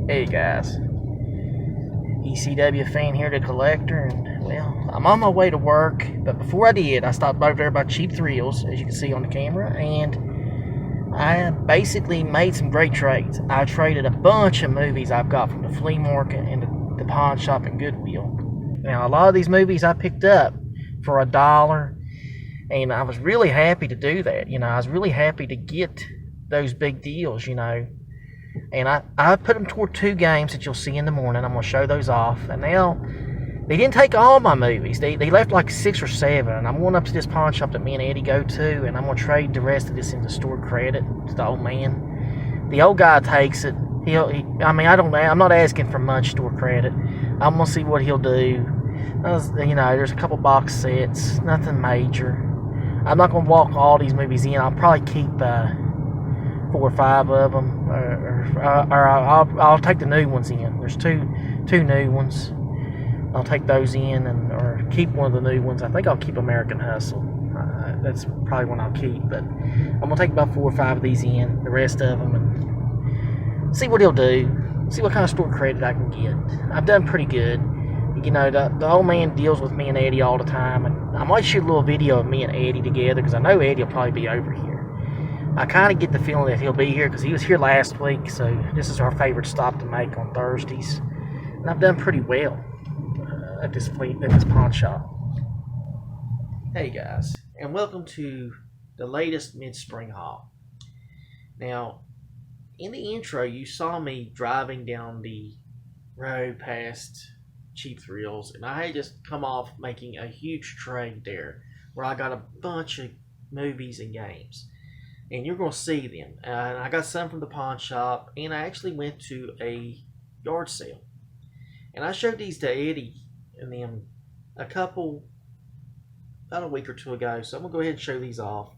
Hey guys, ECW fan here, the collector, and well, I'm on my way to work, but before I did, I stopped over there by Cheap Thrills, as you can see on the camera, and I basically made some great trades. I traded a bunch of movies I've got from the flea market and the pawn shop and Goodwill. Now, a lot of these movies I picked up for $1, and I was really happy to do that. I was really happy to get those big deals, And I put them toward 2 games that you'll see in the morning. I'm going to show those off. And now, they didn't take all my movies. They left like 6 or 7. And I'm going up to this pawn shop that me and Eddie go to. And I'm going to trade the rest of this into stored credit to the old man. The old guy takes it. I'm not asking for much stored credit. I'm going to see what he'll do. There's a couple box sets. Nothing major. I'm not going to walk all these movies in. I'll probably keep 4 or 5 of them, or I'll take the new ones in. There's two new ones. I'll take those in, or keep one of the new ones. I think I'll keep American Hustle. That's probably one I'll keep. But I'm gonna take about 4 or 5 of these in, the rest of them, and see what he'll do. See what kind of store credit I can get. I've done pretty good. The old man deals with me and Eddie all the time, and I might shoot a little video of me and Eddie together because I know Eddie will probably be over here. I kind of get the feeling that he'll be here because he was here last week, so this is our favorite stop to make on Thursdays. And I've done pretty well at this pawn shop. Hey guys, and welcome to the latest mid-spring haul. Now, in the intro, you saw me driving down the road past Cheap Thrills, and I had just come off making a huge trade there where I got a bunch of movies and games. And you're going to see them. And I got some from the pawn shop, and I actually went to a yard sale. And I showed these to Eddie and them about a week or 2 ago. So I'm going to go ahead and show these off.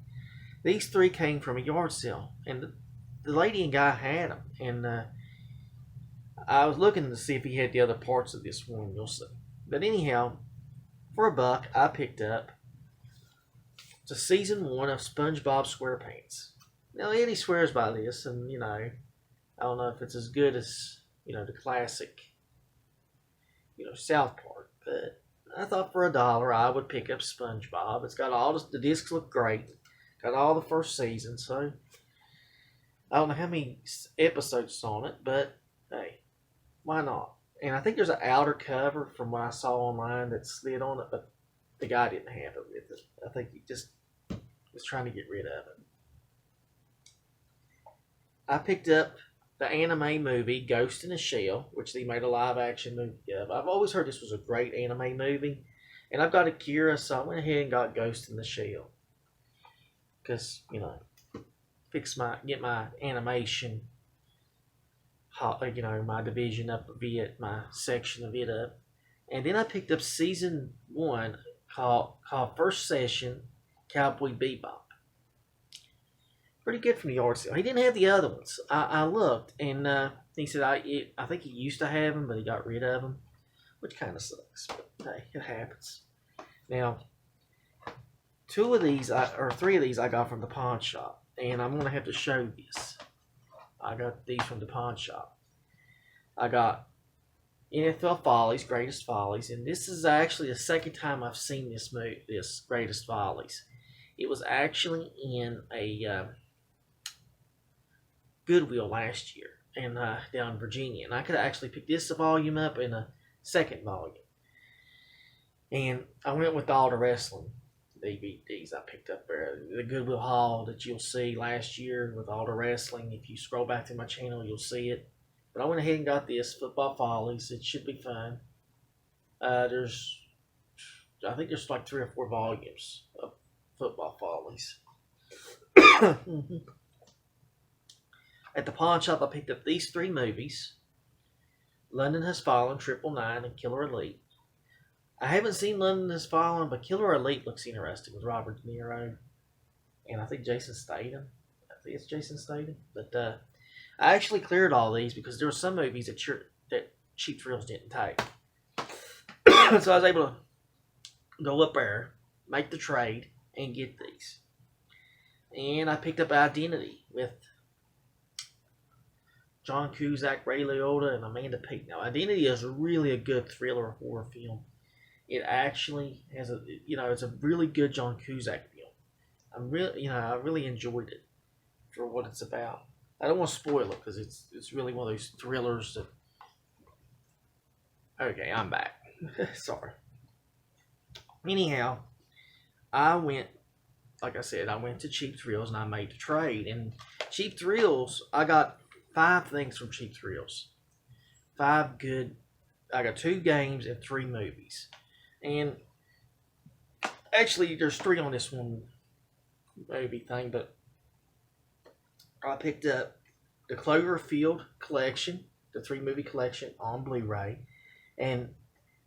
These 3 came from a yard sale, and the lady and guy had them. And I was looking to see if he had the other parts of this one. You'll see. But anyhow, for $1, I picked up to season 1 of SpongeBob SquarePants. Now, Eddie swears by this, and, I don't know if it's as good as, the classic, South Park, but I thought for $1 I would pick up SpongeBob. It's got the discs look great, got all the first season, so I don't know how many episodes on it, but hey, why not? And I think there's an outer cover from what I saw online that slid on it, but the guy didn't have it with it. I think he just was trying to get rid of it. I picked up the anime movie Ghost in the Shell, which they made a live action movie of. I've always heard this was a great anime movie, and I've got Akira, so I went ahead and got Ghost in the Shell. Because, get my animation, my division up a bit, my section of it up. And then I picked up season 1 called First Session Cowboy Bebop. Pretty good from the yard sale. He didn't have the other ones. I looked, and he said I think he used to have them, but he got rid of them, which kind of sucks. But hey, it happens. Now, 3 of these I got from the pawn shop, and I'm gonna have to show this. I got these from the pawn shop. I got NFL Follies, Greatest Follies, and this is actually the second time I've seen this Greatest Follies. It was actually in a Goodwill last year and down in Virginia, and I could actually pick this volume up in a second volume. And I went with all the wrestling DVDs I picked up there. The Goodwill haul that you'll see last year with all the wrestling. If you scroll back to my channel, you'll see it. But I went ahead and got this, Football Follies. It should be fun. I think there's like 3 or 4 volumes of Football Follies. At the pawn shop, I picked up these 3 movies. London Has Fallen, 999, and Killer Elite. I haven't seen London Has Fallen, but Killer Elite looks interesting with Robert De Niro. And I think Jason Statham. I think it's Jason Statham. But I actually cleared all these because there were some movies that Cheap Thrills didn't take. So I was able to go up there, make the trade, and get these. And I picked up Identity with John Cusack, Ray Liotta, and Amanda Peet. Now, Identity is really a good thriller horror film. It actually has it's a really good John Cusack film. I really enjoyed it for what it's about. I don't want to spoil it because it's really one of those thrillers that. Okay, I'm back. Sorry. Anyhow, I went, like I said, I went to Cheap Thrills and I made the trade. And Cheap Thrills, I got 5 things from Cheap Thrills. 5 good. I got 2 games and 3 movies. And actually, there's 3 on this one movie thing, but I picked up the Cloverfield Collection, the 3 movie collection on Blu-ray. And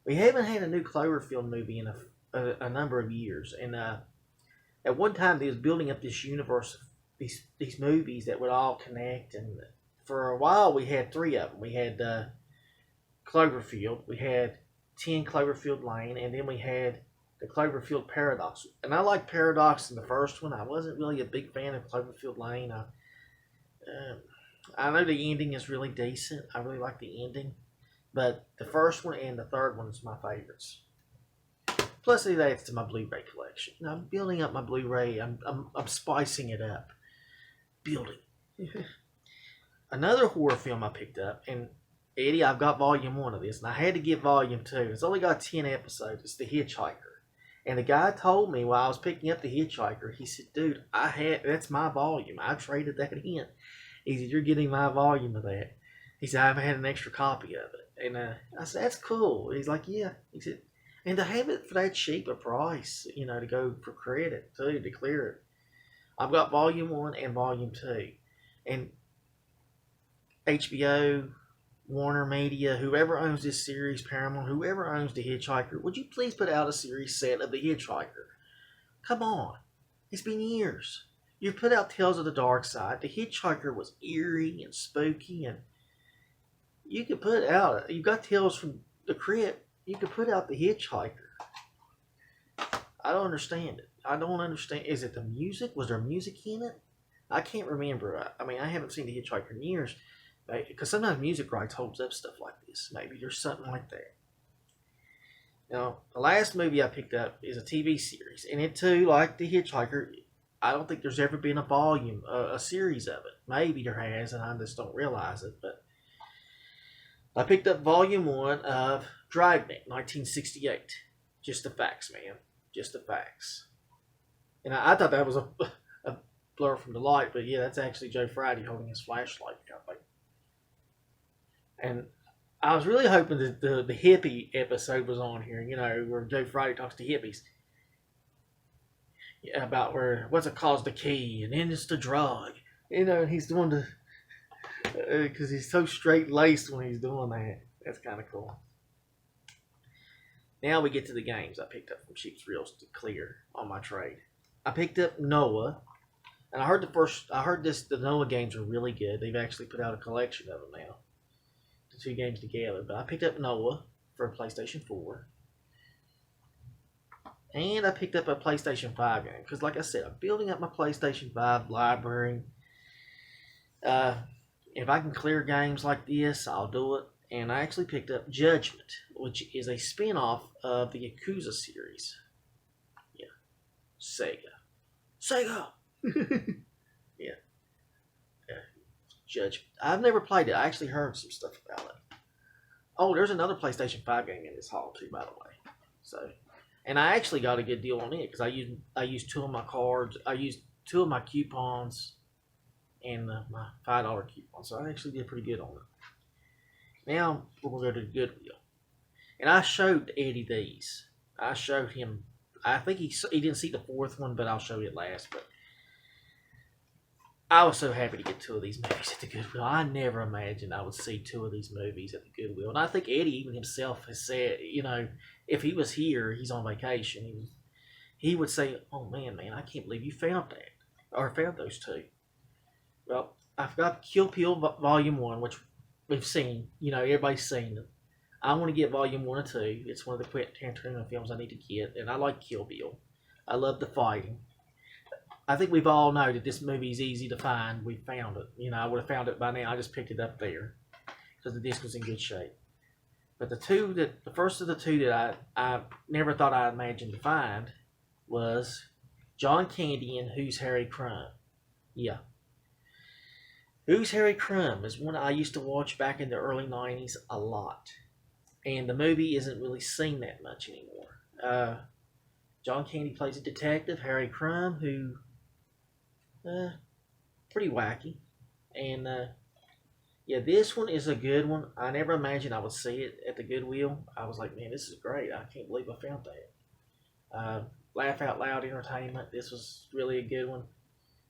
we haven't had a new Cloverfield movie in a number of years. And at one time, they was building up this universe of these movies that would all connect. And for a while, we had 3 of them. We had Cloverfield, we had 10 Cloverfield Lane, and then we had the Cloverfield Paradox. And I liked Paradox in the first one. I wasn't really a big fan of Cloverfield Lane. I know the ending is really decent. I really like the ending. But the first one and the third one is my favorites. Plus, it adds to my Blu-ray collection. Now, I'm building up my Blu-ray. I'm spicing it up. Building. Another horror film I picked up, and Eddie, I've got volume 1 of this, and I had to get volume 2. It's only got 10 episodes. It's The Hitchhiker. And the guy told me while I was picking up The Hitchhiker, he said, dude, that's my volume. I traded that in. He said, you're getting my volume of that. He said, I haven't had an extra copy of it. And I said, that's cool. He's like, yeah. He said, and to have it for that cheap a price, to go for credit, too, to clear it. I've got volume 1 and volume 2. And HBO, Warner Media, whoever owns this series, Paramount, whoever owns The Hitchhiker, would you please put out a series set of The Hitchhiker? Come on. It's been years. You've put out Tales of the Dark Side. The Hitchhiker was eerie and spooky, and you could put out, you've got Tales from the Crypt, you could put out The Hitchhiker. I don't understand it. I don't understand. Is it the music? Was there music in it? I can't remember. I mean, I haven't seen The Hitchhiker in years. Because sometimes music rights holds up stuff like this. Maybe there's something like that. Now, the last movie I picked up is a TV series. And it too, like The Hitchhiker, I don't think there's ever been a volume, a series of it. Maybe there has, and I just don't realize it. But I picked up volume 1 of Dragnet, 1968. Just the facts, man. Just the facts. And I thought that was a blur from the light, but yeah, that's actually Joe Friday holding his flashlight. And I was really hoping that the hippie episode was on here, where Joe Friday talks to hippies. Yeah, about what's it called, the key, and then it's the drug. And he's doing because he's so straight-laced when he's doing that. That's kind of cool. Now we get to the games I picked up from Cheap Thrills to clear on my trade. I picked up Noah, and I heard the Noah games are really good. They've actually put out a collection of them now. 2 games together, but I picked up Noah for a PlayStation 4, and I picked up a PlayStation 5 game because, like I said, I'm building up my PlayStation 5 library. If I can clear games like this, I'll do it. And I actually picked up Judgment, which is a spin-off of the Yakuza series. Yeah, Sega. Yeah. Judgment. I've never played it. I actually heard some stuff about it. Oh, there's another PlayStation 5 game in this haul too, by the way. So, and I actually got a good deal on it because I used 2 of my cards. I used 2 of my coupons and my $5 coupon. So I actually did pretty good on it. Now we're gonna go to Goodwill, and I showed Eddie these. I showed him. I think he didn't see the 4th one, but I'll show you it last. But I was so happy to get 2 of these movies at the Goodwill. I never imagined I would see 2 of these movies at the Goodwill. And I think Eddie even himself has said, if he was here, he's on vacation, he would say, oh man, I can't believe you found that. Or found those 2. Well, I've got Kill Bill Volume 1, which we've seen. Everybody's seen it. I want to get Volume 1 or 2. It's one of the Quentin Tarantino films I need to get. And I like Kill Bill. I love the fighting. I think we've all know that this movie is easy to find. We found it. You know, I would have found it by now. I just picked it up there because the disc was in good shape. But the first of the two that I never thought I'd imagined to find was John Candy and Who's Harry Crumb. Yeah. Who's Harry Crumb is one I used to watch back in the early 90s a lot. And the movie isn't really seen that much anymore. John Candy plays a detective, Harry Crumb, who pretty wacky. And yeah, this one is a good one. I never imagined I would see it at the Goodwill. I was like, man, this is great. I can't believe I found that. Laugh Out Loud Entertainment. This was really a good one.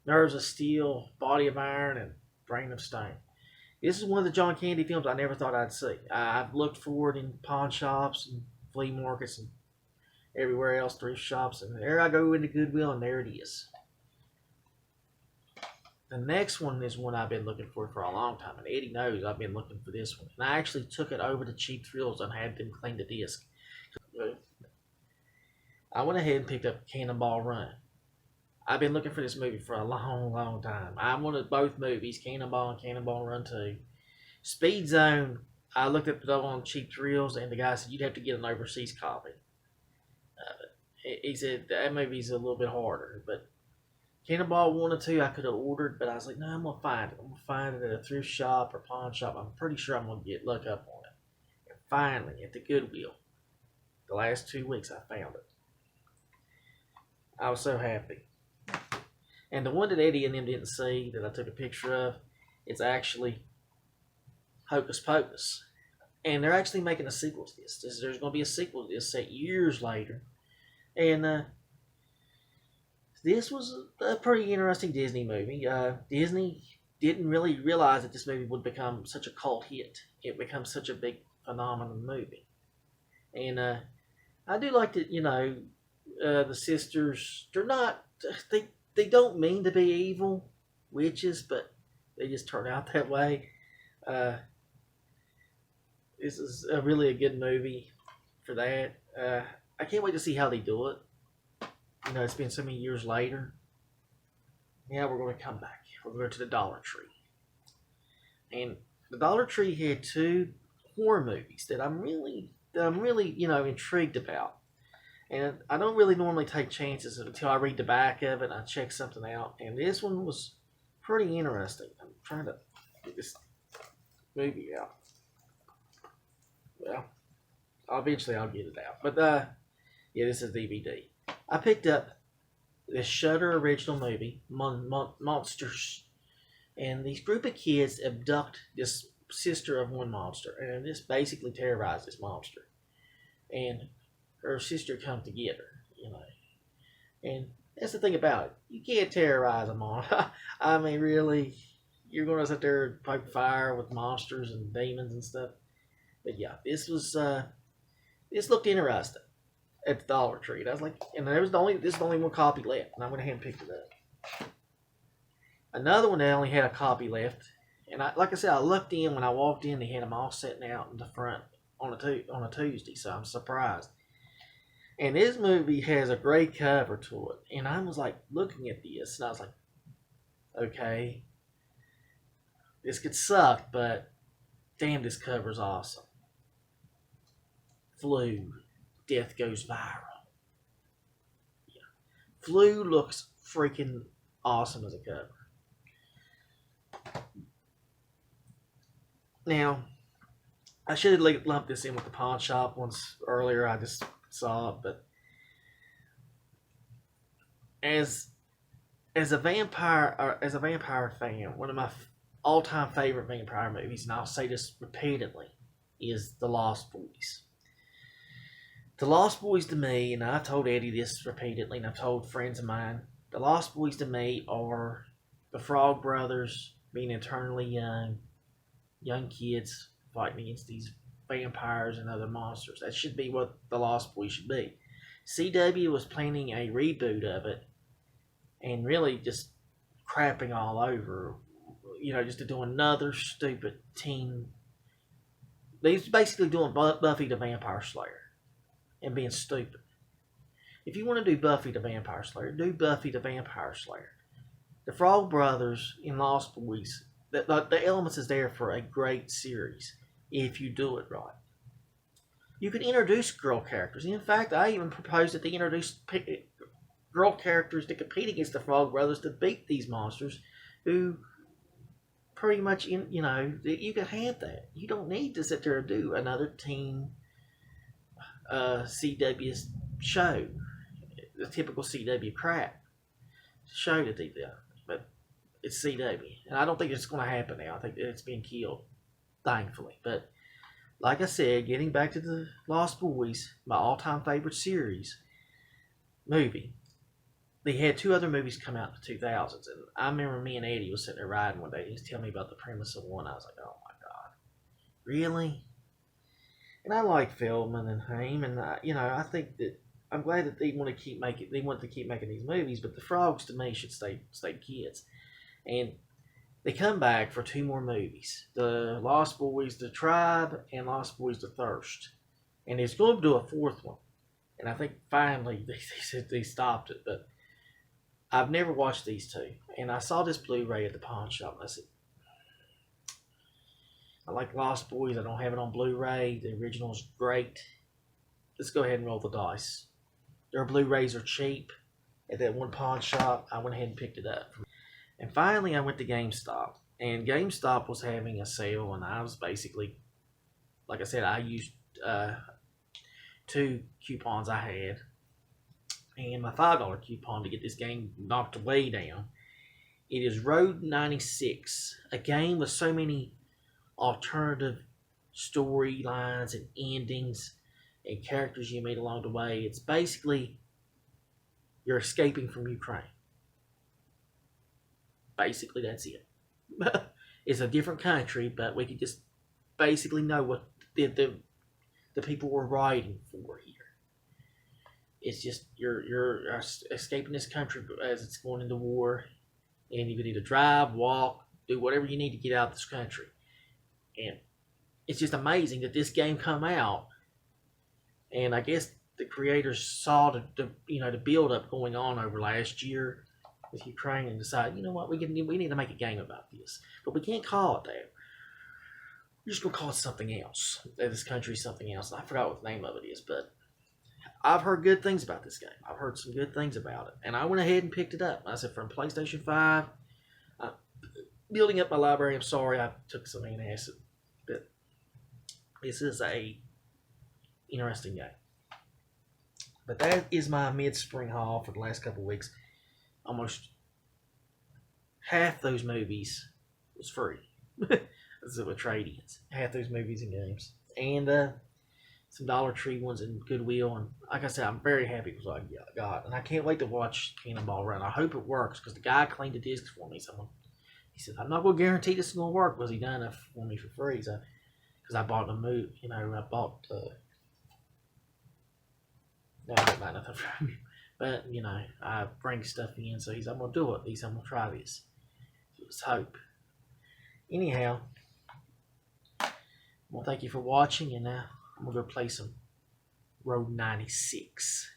Nerves of Steel, Body of Iron, and Brain of Stone. This is one of the John Candy films I never thought I'd see. I've looked for it in pawn shops and flea markets and everywhere else, thrift shops, and there I go into Goodwill, and there it is. The next one is one I've been looking for a long time, and Eddie knows I've been looking for this one. And I actually took it over to Cheap Thrills and had them clean the disc. I went ahead and picked up Cannonball Run. I've been looking for this movie for a long, long time. I wanted both movies, Cannonball and Cannonball Run 2. Speed Zone, I looked up it on Cheap Thrills, and the guy said you'd have to get an overseas copy. He said that movie's a little bit harder, but Cannonball 1 and 2 I could have ordered, but I was like, no, I'm going to find it. I'm going to find it at a thrift shop or pawn shop. I'm pretty sure I'm going to look up on it. And finally, at the Goodwill, the last 2 weeks, I found it. I was so happy. And the one that Eddie and them didn't see that I took a picture of, it's actually Hocus Pocus. And they're actually making a sequel to this. There's going to be a sequel to this set years later. And this was a pretty interesting Disney movie. Disney didn't really realize that this movie would become such a cult hit. It becomes such a big phenomenon movie. And I do like that, the sisters, they're not, they don't mean to be evil witches, but they just turn out that way. This is really a good movie for that. I can't wait to see how they do it. It's been so many years later. Now we're going to come back. We're going to the Dollar Tree. And the Dollar Tree had 2 horror movies that I'm really, intrigued about. And I don't really normally take chances until I read the back of it and I check something out. And this one was pretty interesting. I'm trying to get this movie out. Well, eventually I'll get it out. But, yeah, this is DVD. I picked up this Shudder original movie, Monsters. And these group of kids abduct this sister of one monster. And this basically terrorizes this monster. And her sister comes to get her, And that's the thing about it. You can't terrorize a monster. I mean, really, you're going to sit there and poke fire with monsters and demons and stuff. But yeah, this looked interesting at the Dollar Tree. And I was like, and this is the only one copy left. And I went ahead and picked it up. Another one that only had a copy left. And like I said, I looked in when I walked in. They had them all sitting out in the front on a Tuesday. So I'm surprised. And this movie has a great cover to it. And I was like looking at this. And I was like, okay, this could suck. But damn, this cover's awesome. Flu. Death Goes Viral. Yeah. Flu looks freaking awesome as a cover. Now, I should have lumped this in with the pawn shop ones earlier. I just saw it, but as a vampire fan, one of my all-time favorite vampire movies, and I'll say this repeatedly, is The Lost Boys. The Lost Boys to me, and I've told Eddie this repeatedly, and I've told friends of mine, The Lost Boys to me are the Frog Brothers being eternally young kids fighting against these vampires and other monsters. That should be what The Lost Boys should be. CW was planning a reboot of it and really just crapping all over, just to do another stupid teen. They was basically doing Buffy the Vampire Slayer and being stupid. If you want to do Buffy the Vampire Slayer, do Buffy the Vampire Slayer. The Frog Brothers in Lost Boys, the elements is there for a great series if you do it right. You can introduce girl characters. In fact, I even proposed that they introduce girl characters to compete against the Frog Brothers to beat these monsters who pretty much, you know, you can have that. You don't need to sit there and do another teen CW show, the typical CW crap show that they do. But it's CW, and I don't think it's going to happen now. I think it's being killed, thankfully. But like I said, getting back to the Lost Boys, my all-time favorite series movie. They had 2 other movies come out in the 2000s, and I remember me and Eddie was sitting there riding one day. He was telling me about the premise of one. I was like, "Oh my god, really?" And I like Feldman and Haim, and you know, I think that I'm glad that they want to keep making. They want to keep making these movies, but the frogs to me should stay kids, and they come back for 2 more movies: the Lost Boys, The Tribe, and Lost Boys, The Thirst, and it's going to do a 4th one. And I think finally they said they stopped it, but I've never watched these 2, and I saw this Blu-ray at the pawn shop, and I said, I like Lost Boys. I don't have it on Blu-ray. The original is great. Let's go ahead and roll the dice. Their Blu-rays are cheap. At that one pawn shop, I went ahead and picked it up. And finally, I went to GameStop, and GameStop was having a sale, and I was basically, like I said, I used 2 coupons I had, and my $5 coupon to get this game knocked way down. It is Road 96, a game with so many alternative storylines and endings and characters you meet along the way. It's basically you're escaping from Ukraine. Basically, that's it. It's a different country, but we can just basically know what the people were writing for here. It's just you're escaping this country as it's going into war, and you can either drive, walk, do whatever you need to get out of this country. And it's just amazing that this game come out, and I guess the creators saw the build up going on over last year with Ukraine and decided, you know what, we need to make a game about this, but we can't call it that. We're just gonna call it something else. This country is something else. I forgot what the name of it is, but I've heard good things about this game. I've heard some good things about it, and I went ahead and picked it up. I said, from PlayStation 5, building up my library. I'm sorry I took some antacid, but this is a interesting game. But that is my mid-spring haul for the last couple of weeks. Almost half those movies was free. This is with trade-ins. Half those movies and games, and some Dollar Tree ones and Goodwill. And like I said, I'm very happy with what I got, and I can't wait to watch Cannonball Run. I hope it works, because the guy cleaned the discs for me. He said, I'm not going to guarantee this is going to work, because he done it for me for free. So, because I bought the movie, I bought no, I didn't buy nothing from him. But, I bring stuff in, so I'm going to do it. I'm going to try this. So let's hope. Anyhow, well, thank you for watching, and now I'm going to go play some Road 96.